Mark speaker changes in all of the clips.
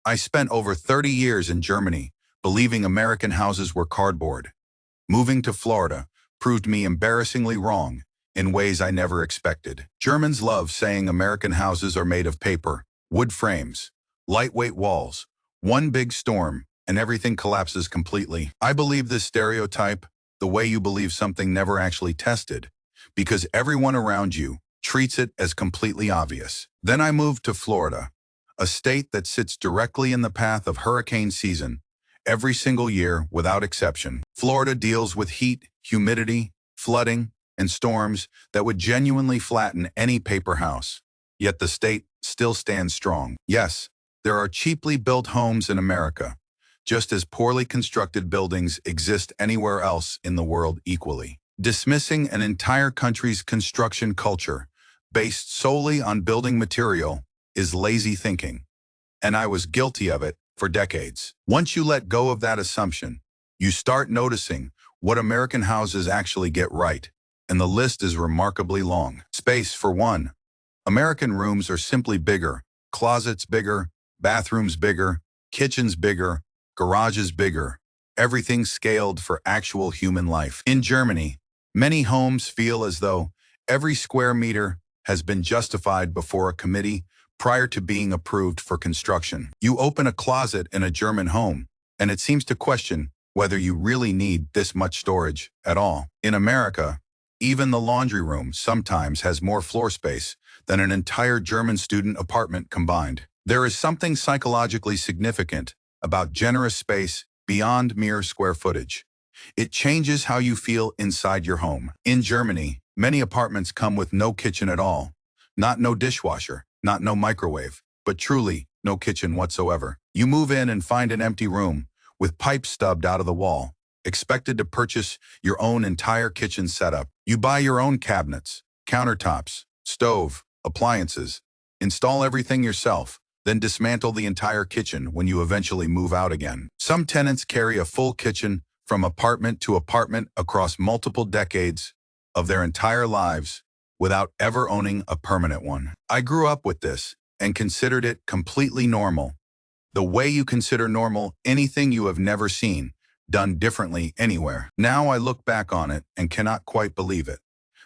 Speaker 1: I spent over 30 years in Germany, believing American houses were cardboard. Moving to Florida proved me embarrassingly wrong in ways I never expected. Germans love saying American houses are made of paper, wood frames, lightweight walls, one big storm, and everything collapses completely. I believe this stereotype the way you believe something never actually tested, because everyone around you treats it as completely obvious. Then I moved to Florida, a state that sits directly in the path of hurricane season every single year without exception. Florida deals with heat, humidity, flooding, and storms that would genuinely flatten any paper house. Yet the state still stands strong. Yes, there are cheaply built homes in America, just as poorly constructed buildings exist anywhere else in the world equally. Dismissing an entire country's construction culture based solely on building material is lazy thinking, and I was guilty of it for decades. Once you let go of that assumption, you start noticing what American houses actually get right, and the list is remarkably long. Space, for one. American rooms are simply bigger, closets bigger, bathrooms bigger, kitchens bigger, garages bigger, everything scaled for actual human life. In Germany, many homes feel as though every square meter has been justified before a committee prior to being approved for construction. You open a closet in a German home, and it seems to question whether you really need this much storage at all. In America, even the laundry room sometimes has more floor space than an entire German student apartment combined. There is something psychologically significant about generous space beyond mere square footage. It changes how you feel inside your home. In Germany, many apartments come with no kitchen at all. Not no dishwasher, not no microwave, but truly no kitchen whatsoever. You move in and find an empty room with pipes stubbed out of the wall, expected to purchase your own entire kitchen setup. You buy your own cabinets, countertops, stove, appliances, install everything yourself, then dismantle the entire kitchen when you eventually move out again. Some tenants carry a full kitchen from apartment to apartment across multiple decades of their entire lives without ever owning a permanent one. I grew up with this and considered it completely normal. The way you consider normal anything you have never seen done differently anywhere. Now I look back on it and cannot quite believe it.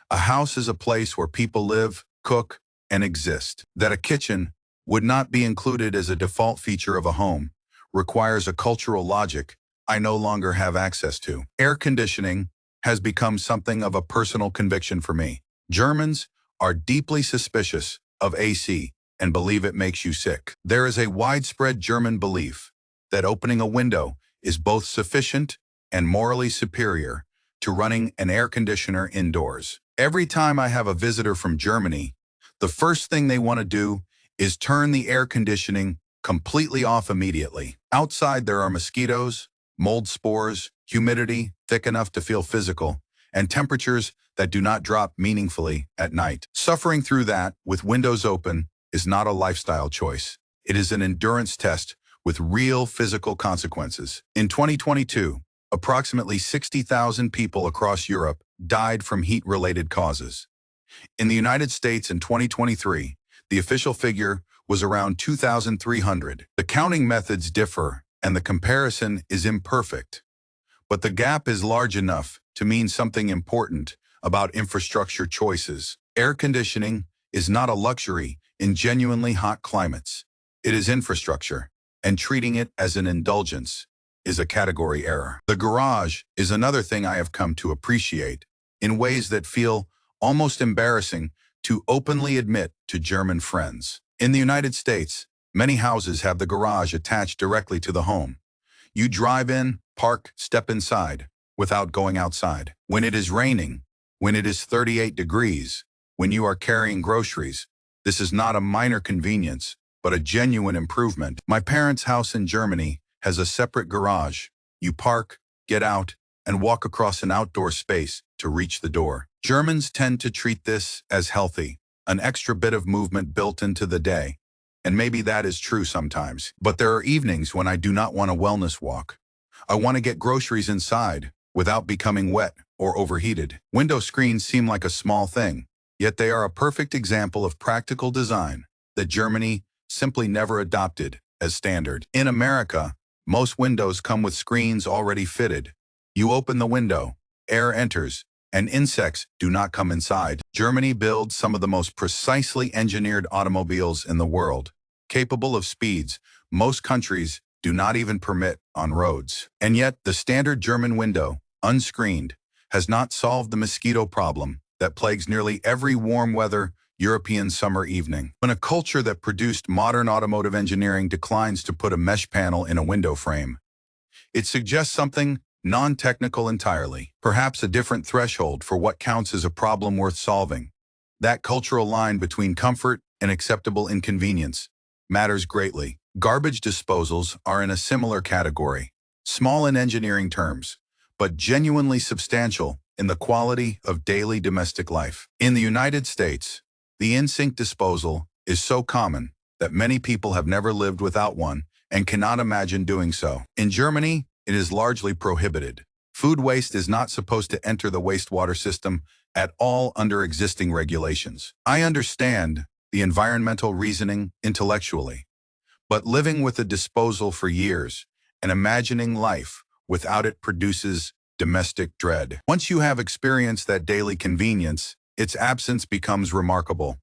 Speaker 1: A house is a place where people live, cook, and exist. That a kitchen would not be included as a default feature of a home requires a cultural logic I no longer have access to. Air conditioning has become something of a personal conviction for me. Germans are deeply suspicious of AC and believe it makes you sick. There is a widespread German belief that opening a window is both sufficient and morally superior to running an air conditioner indoors. Every time I have a visitor from Germany, the first thing they want to do is turn the air conditioning completely off immediately. Outside there are mosquitoes, mold spores, humidity thick enough to feel physical, and temperatures that do not drop meaningfully at night. Suffering through that with windows open is not a lifestyle choice. It is an endurance test with real physical consequences. In 2022, approximately 60,000 people across Europe died from heat-related causes. In the United States in 2023, the official figure was around 2,300. The counting methods differ, and the comparison is imperfect. But the gap is large enough to mean something important about infrastructure choices. Air conditioning is not a luxury in genuinely hot climates. It is infrastructure, and treating it as an indulgence is a category error. The garage is another thing I have come to appreciate in ways that feel almost embarrassing to openly admit to German friends. In the United States, many houses have the garage attached directly to the home. You drive in, park, step inside without going outside. When it is raining, when it is 38 degrees, when you are carrying groceries, this is not a minor convenience, but a genuine improvement. My parents' house in Germany has a separate garage. You park, get out, and walk across an outdoor space to reach the door. Germans tend to treat this as healthy, an extra bit of movement built into the day. And maybe that is true sometimes. But there are evenings when I do not want a wellness walk. I want to get groceries inside without becoming wet or overheated. Window screens seem like a small thing, yet they are a perfect example of practical design that Germany simply never adopted as standard. In America, most windows come with screens already fitted. You open the window, air enters, and insects do not come inside. Germany builds some of the most precisely engineered automobiles in the world, capable of speeds most countries do not even permit on roads. And yet, the standard German window, unscreened, has not solved the mosquito problem that plagues nearly every warm weather European summer evening. When a culture that produced modern automotive engineering declines to put a mesh panel in a window frame, it suggests something non-technical entirely, perhaps a different threshold for what counts as a problem worth solving. That cultural line between comfort and acceptable inconvenience matters greatly. Garbage disposals are in a similar category, small in engineering terms, but genuinely substantial in the quality of daily domestic life. In the United States, the in-sink disposal is so common that many people have never lived without one and cannot imagine doing so. In Germany, it is largely prohibited. Food waste is not supposed to enter the wastewater system at all under existing regulations. I understand the environmental reasoning intellectually, but living with a disposal for years and imagining life without it produces domestic dread. Once you have experienced that daily convenience, its absence becomes remarkable.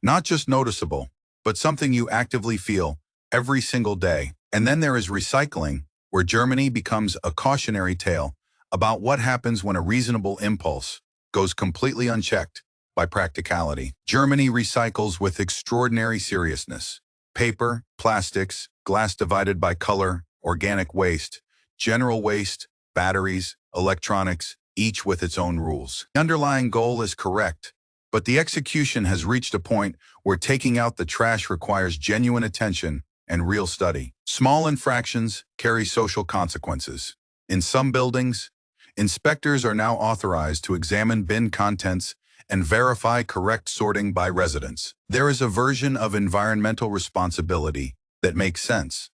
Speaker 1: Not just noticeable, but something you actively feel every single day. And then there is recycling, where Germany becomes a cautionary tale about what happens when a reasonable impulse goes completely unchecked by practicality. Germany recycles with extraordinary seriousness. Paper, plastics, glass divided by color, organic waste, general waste, batteries, electronics, each with its own rules. The underlying goal is correct, but the execution has reached a point where taking out the trash requires genuine attention and real study. Small infractions carry social consequences. In some buildings, inspectors are now authorized to examine bin contents and verify correct sorting by residents. There is a version of environmental responsibility that makes sense,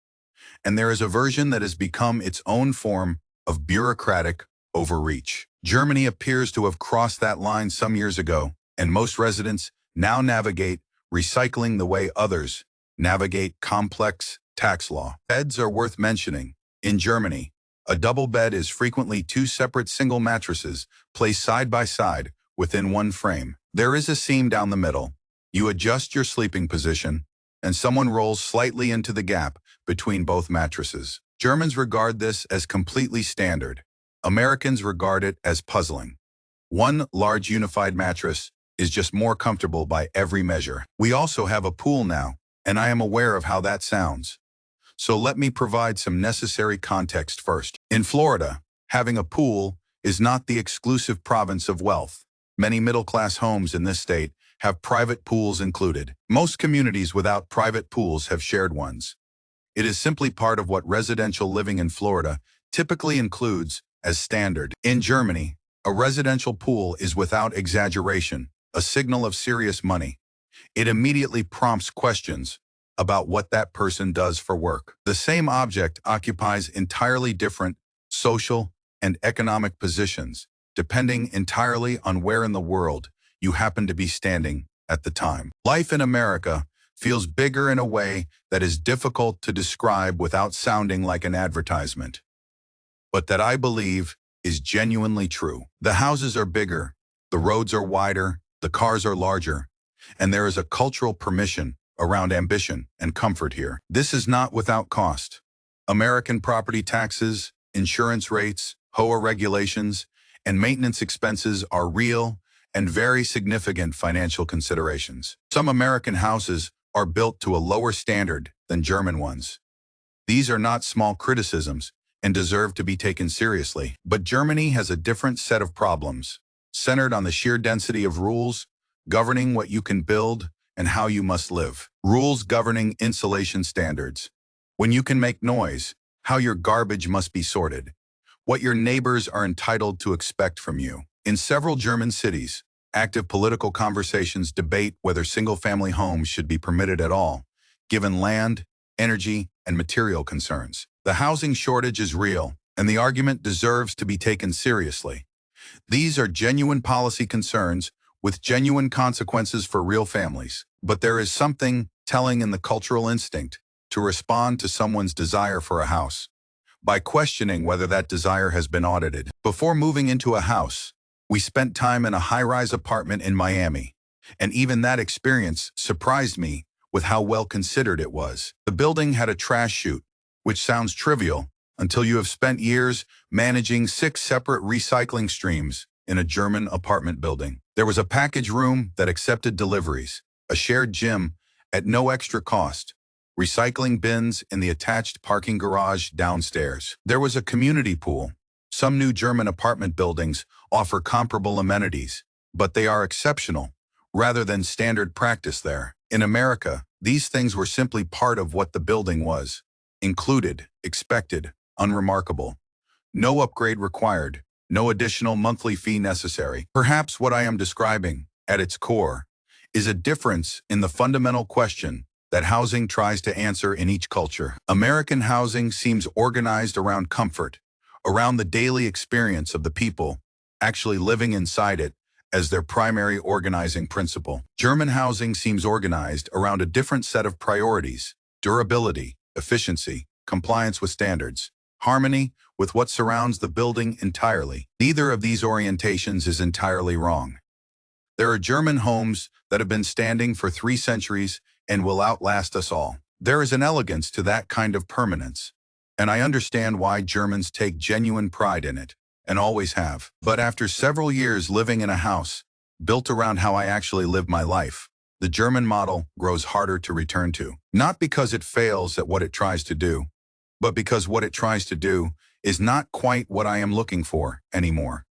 Speaker 1: and there is a version that has become its own form of bureaucratic overreach. Germany appears to have crossed that line some years ago, and most residents now navigate recycling the way others navigate complex tax law. Beds are worth mentioning. In Germany, a double bed is frequently two separate single mattresses placed side by side within one frame. There is a seam down the middle. You adjust your sleeping position, and someone rolls slightly into the gap between both mattresses. Germans regard this as completely standard. Americans regard it as puzzling. One large unified mattress is just more comfortable by every measure. We also have a pool now, and I am aware of how that sounds. So let me provide some necessary context first. In Florida, having a pool is not the exclusive province of wealth. Many middle-class homes in this state have private pools included. Most communities without private pools have shared ones. It is simply part of what residential living in Florida typically includes as standard. In Germany, a residential pool is without exaggeration a signal of serious money. It immediately prompts questions about what that person does for work. The same object occupies entirely different social and economic positions, depending entirely on where in the world you happen to be standing at the time. Life in America feels bigger in a way that is difficult to describe without sounding like an advertisement, but that I believe is genuinely true. The houses are bigger, the roads are wider, the cars are larger, and there is a cultural permission around ambition and comfort here. This is not without cost. American property taxes, insurance rates, HOA regulations, and maintenance expenses are real and very significant financial considerations. Some American houses are built to a lower standard than German ones. These are not small criticisms and deserve to be taken seriously. But Germany has a different set of problems, centered on the sheer density of rules governing what you can build and how you must live. Rules governing insulation standards, when you can make noise, how your garbage must be sorted, what your neighbors are entitled to expect from you. In several German cities, active political conversations debate whether single-family homes should be permitted at all, given land, energy, and material concerns. The housing shortage is real, and the argument deserves to be taken seriously. These are genuine policy concerns with genuine consequences for real families. But there is something telling in the cultural instinct to respond to someone's desire for a house by questioning whether that desire has been audited. Before moving into a house, we spent time in a high-rise apartment in Miami, and even that experience surprised me with how well considered it was. The building had a trash chute, which sounds trivial until you have spent years managing 6 separate recycling streams in a German apartment building. There was a package room that accepted deliveries, a shared gym at no extra cost, recycling bins in the attached parking garage downstairs. There was a community pool. Some new German apartment buildings offer comparable amenities, but they are exceptional rather than standard practice there. In America, these things were simply part of what the building was. Included, expected, unremarkable. No upgrade required, no additional monthly fee necessary. Perhaps what I am describing, at its core, is a difference in the fundamental question that housing tries to answer in each culture. American housing seems organized around comfort, around the daily experience of the people actually living inside it as their primary organizing principle. German housing seems organized around a different set of priorities: durability, efficiency, compliance with standards, harmony with what surrounds the building entirely. Neither of these orientations is entirely wrong. There are German homes that have been standing for 3 centuries and will outlast us all. There is an elegance to that kind of permanence, and I understand why Germans take genuine pride in it, and always have. But after several years living in a house built around how I actually live my life, the German model grows harder to return to. Not because it fails at what it tries to do, but because what it tries to do is not quite what I am looking for anymore.